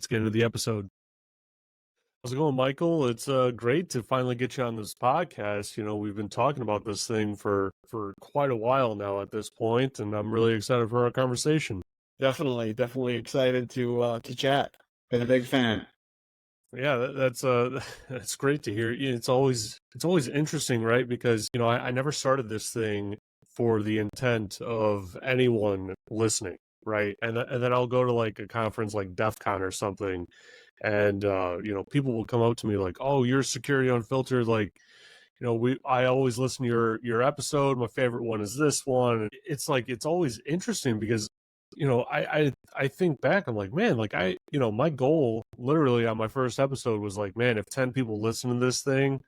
let's get into the episode. How's it going, Michael? It's great to finally get you on this podcast. We've been talking about this thing for quite a while now at this point, and I'm really excited for our conversation. Definitely excited to chat. Been a big fan. Yeah, that's that's great to hear. It's always interesting, right? Because I never started this thing for the intent of anyone listening, right? And then I'll go to like a conference like DEF CON or something, and people will come up to me like, "Oh, you're Security Unfiltered." Like, I always listen to your episode. My favorite one is this one. It's like it's always interesting because I think back, I'm like, man, like my goal literally on my first episode was like, man, if 10 people listen to this thing,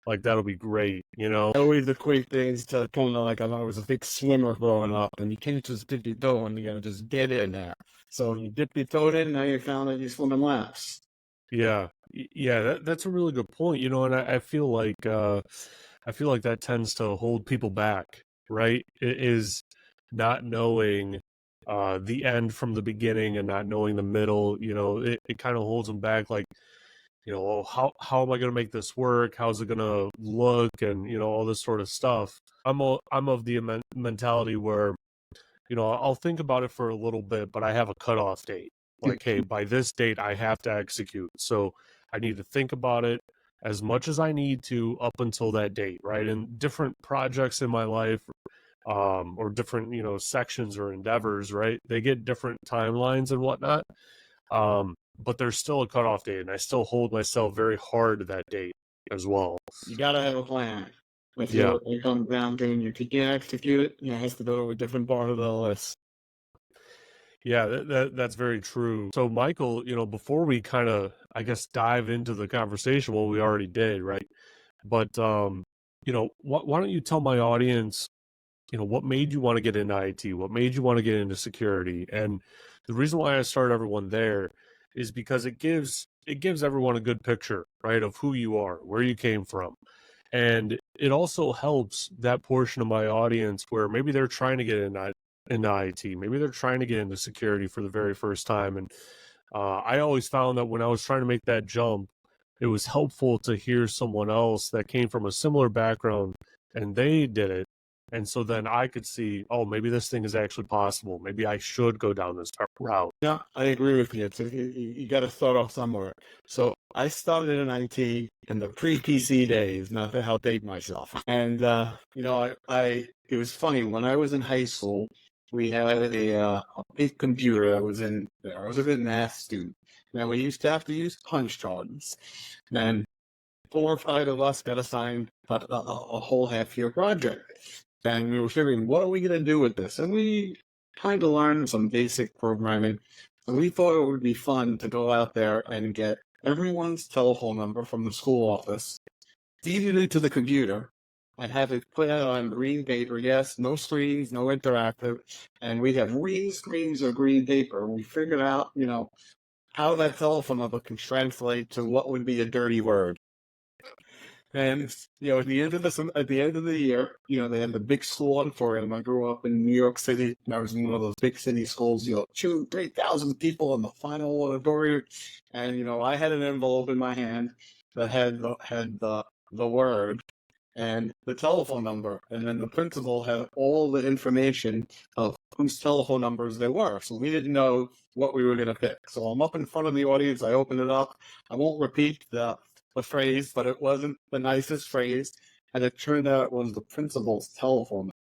like that'll be great. I always equate things to kind of like I was a big swimmer growing up, and you can't just dip your toe and just get in there. So you dip your toe in, now you found that you're swimming laps. Yeah. Yeah, that's a really good point, and I feel like that tends to hold people back, right? It is not knowing the end from the beginning and not knowing the middle. It kind of holds them back, like, oh, how am I going to make this work? How's it going to look? And all this sort of stuff. I'm of the mentality where I'll think about it for a little bit, but I have a cutoff date. Like, hey, by this date, I have to execute. So I need to think about it as much as I need to up until that date, right? And different projects in my life, or different, sections or endeavors, right? They get different timelines and whatnot. But there's still a cutoff date, and I still hold myself very hard to that date as well. You gotta have a plan. If Yeah. it comes down to you can't execute it, it has to go to a different part of the list. Yeah, that's very true. So, Michael, before we kind of, I guess, dive into the conversation, well, we already did, right? But, why don't you tell my audience, what made you want to get into IT? What made you want to get into security? And the reason why I start everyone there is because it gives everyone a good picture, right, of who you are, where you came from. And it also helps that portion of my audience where maybe they're trying to get into IT, maybe they're trying to get into security for the very first time. And I always found that when I was trying to make that jump, it was helpful to hear someone else that came from a similar background and they did it. And so then I could see, oh, maybe this thing is actually possible. Maybe I should go down this route. Yeah, I agree with you. You got to start off somewhere. So I started in IT in the pre-PC days, not to outdate myself. And it was funny when I was in high school. We had a big computer. I was a math student. Now we used to have to use punch cards, and 4 or 5 of us got assigned a whole half-year project. And we were figuring, what are we going to do with this? And we kind of learned some basic programming. And we thought it would be fun to go out there and get everyone's telephone number from the school office, feed it into the computer, and have it put out on green paper. Yes, no screens, no interactive. And we'd have green screens or green paper. We figured out, how that telephone number can translate to what would be a dirty word. And at the end of the year, they had the big school auditorium. I grew up in New York City, and I was in one of those big city schools. 2,000-3,000 people in the final auditorium, and I had an envelope in my hand that had the word and the telephone number, and then the principal had all the information of whose telephone numbers they were. So we didn't know what we were going to pick. So I'm up in front of the audience. I open it up. I won't repeat the phrase, but it wasn't the nicest phrase, and it turned out it was the principal's telephone.